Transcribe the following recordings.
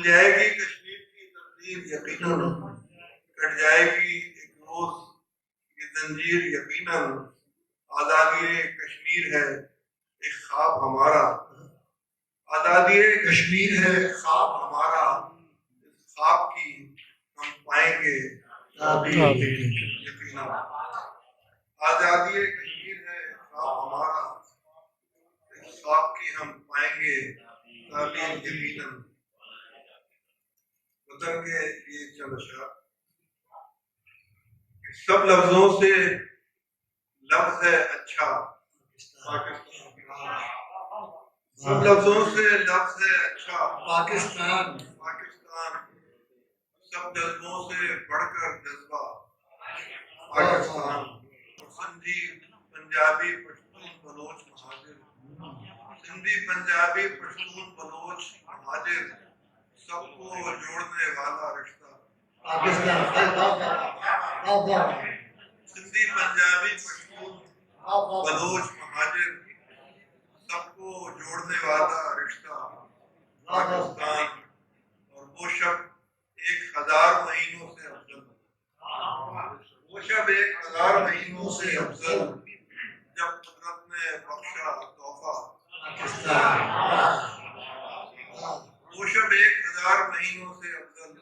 کھل جائے گی کشمیر کی تقدیر یقیناً، کٹ جائے گی ایک روز یہ زنجیر یقیناً، آزادی کشمیر ہے ایک خواب ہمارا، آزادی کشمیر ہے خواب ہمارا، اس خواب کی ہم پائیں گے تعبیر یقیناً، آزادی کشمیر ہے خواب ہمارا، اس خواب کی ہم پائیں گے تعبیر یقیناً۔ وطن کے یہ چند اشعار، سب لفظوں سے لفظ ہے اچھا پاکستان، سب لفظوں سے لفظ ہے اچھا پاکستان، پاکستان سب جذبوں سے بڑھ کر جذبہ پاکستان، سندھی پنجابی پشتون بلوچ مہاجر، سندھی پنجابی پشتون بلوچ مہاجر سب کو جوڑنے والا رشتہ پاکستان، سندھی پنجابی پشتون بلوچ مہاجر سب کو جوڑنے والا رشتہ پاکستان، اور وہ شب 1000 مہینوں سے افضل، وہ شب 1000 مہینوں سے افضل جب قدرت نے بخشا تحفہ پاکستان، وہ شب 1000 مہینوں سے افضل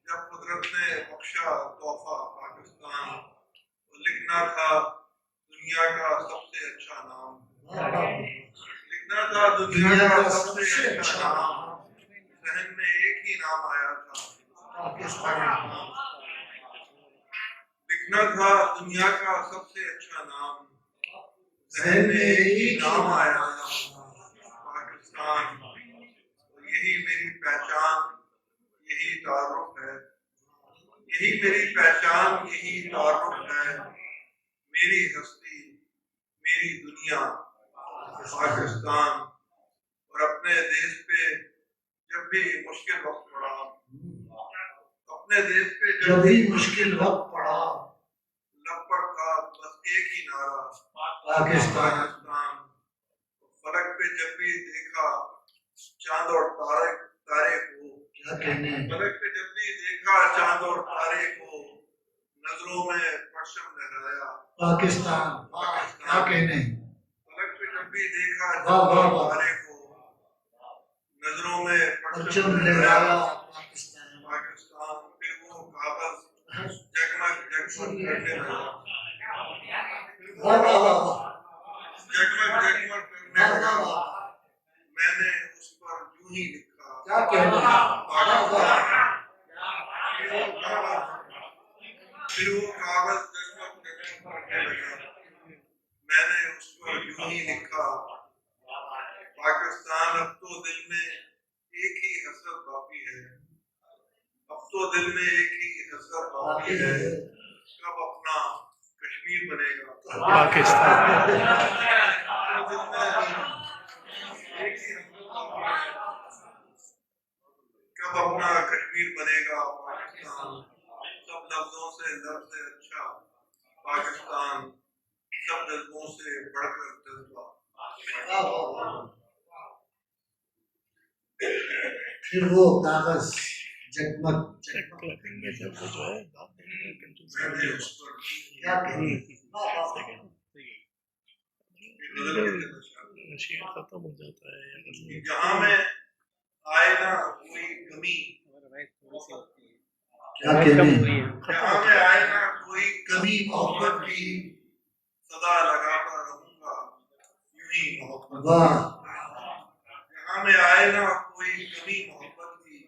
جب قدرت نے بخشا تحفہ پاکستان، وہ لکھنا تھا دنیا کا سب سے اچھا نام، لکھنا تھا دنیا کا سب سے اچھا نام، ذہن میں ایک ہی نام آیا تھا پاکستان، لکھنا تھا دنیا کا سب سے اچھا نام، ذہن میں ایک ہی نام آیا تھا پاکستان، یہی میری پہچان یہی تعارف ہے، یہی میری پہچان یہی تعارف ہے، میری ہستی میری دنیا پاکستان، اور اپنے دیش پہ جب بھی مشکل وقت پڑا، اپنے دیش پہ جب بھی مشکل وقت پڑا، لب پر تھا بس ایک ہی نعرہ پاکستان، فلک پہ جب بھی دیکھا چاند اور تارے کو، فلک پہ جب بھی دیکھا چاند اور تارے کو، نظروں میں پرچم لہرایا پاکستان، کیا کہنے، فلک پہ جب بھی دیکھا چاند اور تارے کو، نظروں میں پرچم لہرایا پاکستان، پھر وہ کاغذ جگمگ جگمگ کرنے لگا، جگمگ جگمگ کرنے لگا، میں نے اس پر یوں ہی لکھا کیا کہنا پاکستان، پھر وہ کاغذ جگمگ جگمگ کرنے لگا، میں نے اس پر یوں ہی لکھا پاکستان، اب تو دل میں ایک ہی حسرت باقی ہے، اب تو دل میں ایک ہی حسرت باقی ہے، کب اپنا کشمیر بنے گا پاکستان، کب اپنا کشمیر بنے گا پاکستان، سب لفظوں سے لفظ اچھا پاکستان، سب جذبوں سے بڑھ کر جذبہ، پھر وہ کاغذ جگمگ ختم ہو جاتا ہے، جہاں میں آئے نہ کوئی کمی، کیا کہنے، جہاں میں آئے نہ کوئی کمی محبت کی، صدا لگاتا رہوں گا یوں ہی محبت، جہاں میں آئے نہ کوئی کمی محبت کی،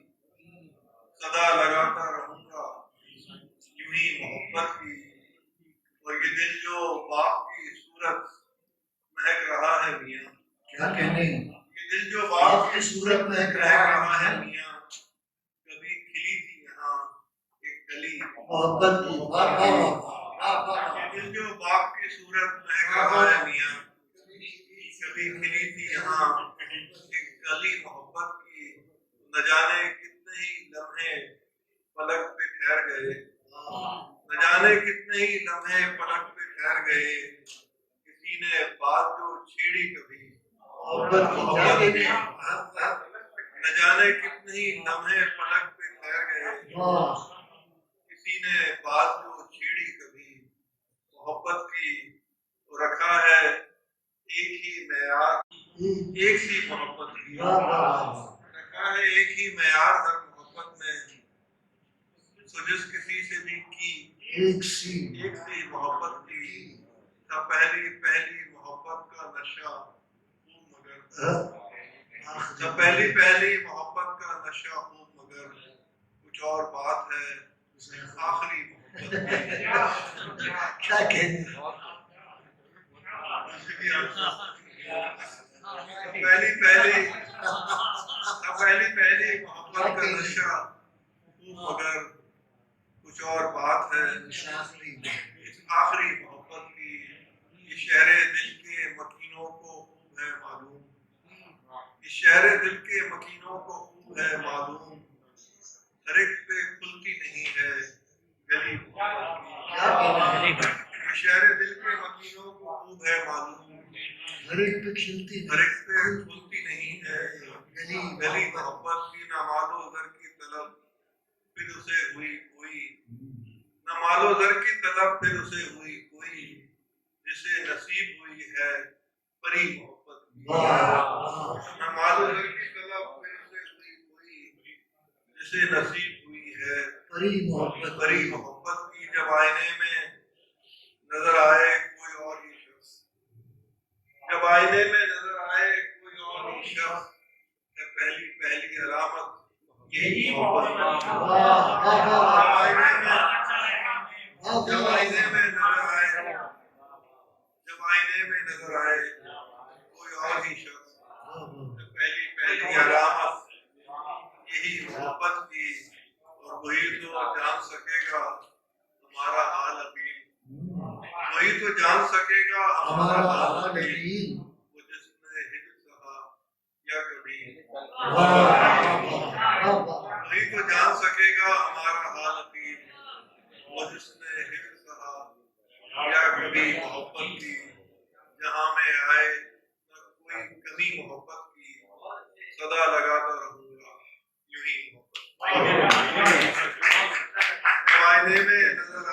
صدا لگاتا رہوں گا یوں ہی محبت کی، اور یہ دل جو باغ کی صورت مہک رہا ہے میاں، کیا کہنے، یہ دل جو باغ کی صورت مہک رہا ہے میاں، کبھی کھلی تھی یہاں ایک کلی محبت کی، یہ دل جو باغ کی صورت مہک رہا ہے میاں، کبھی کھلی تھی یہاں ایک کلی محبت کی، نہ جانے کتنے ہی لمحے پلک پہ ٹھہر گئے، نہ جانے کتنے ہی لمحے پلک پہ ٹھہر گئے، کسی نے بات جو چھیڑی کبھی محبت کی، نہ جانے کتنے ہی لمحے پلک پہ ٹھہر گئے، کسی نے بات جو چھیڑی کبھی محبت کی، تو رکھا ہے ایک ہی معیار، ایک سی محبت کی، رکھا ہے ایک ہی معیار ہر محبت میں، سو جس کسی سے بھی کی ایک سی محبت کی، تھا پہلی پہلی محبت کا نشہ خوب مگر، تھا پہلی پہلی محبت کا نشہ خوب مگر، کچھ اور بات ہے آخری محبت کی۔ کیا کہنے پہلی پہلی محبت کا نشہ خوب مگر، کچھ اور بات ہے اس آخری محبت کی۔ یہ شہر دل کے مکینوں کو خوب ہے معلوم، یہ شہر دل کے مکینوں کو خوب ہے معلوم، ہر ایک پہ کھلتی نہیں ہے گلی محبت کی۔ یہ شہر دل کے مکینوں کو خوب ہے معلوم، ہر ایک پہ کھلتی ہر ایک پہ کھلتی نہیں ہے گلی محبت کی۔ نہ مالو زر کی طلب پھر اسے ہوئی کوئی، نہ مالو زر کی طلب پھر اسے ہوئی کوئی، جسے نصیب ہوئی ہے پری محبت کی۔ نہ مالو زر کی طلب پھر اسے ہوئی کوئی، جسے نصیب ہوئی ہے پری محبت کی۔ جب آئینے میں نظر آئے کوئی اور ہی شخص، جب آئینے میں نظر آئے کوئی اور ہی شخص، پہلی پہلی علامت یہی محبت کی۔ جب آئینے میں نظر آئے، جب آئینے میں نظر آئے کوئی اور ہی شخص، پہلی پہلی علامت یہی محبت کی۔ اور وہی تو جان سکے گا ہمارا حال ابھی، وہی تو جان سکے گا ہمارا حال ابھی، وہ جس نے ہجر سہا یا کبھی، وہی تو جان سکے گا ہمارا حال ابھی، وہ جس نے ہجر سہا یا کبھی محبت کی۔ جہاں میں آئے نہ کوئی کمی محبت کی، صدا لگاتا رہوں گا یوں ہی محبت کی۔ جب آئینے میں نظر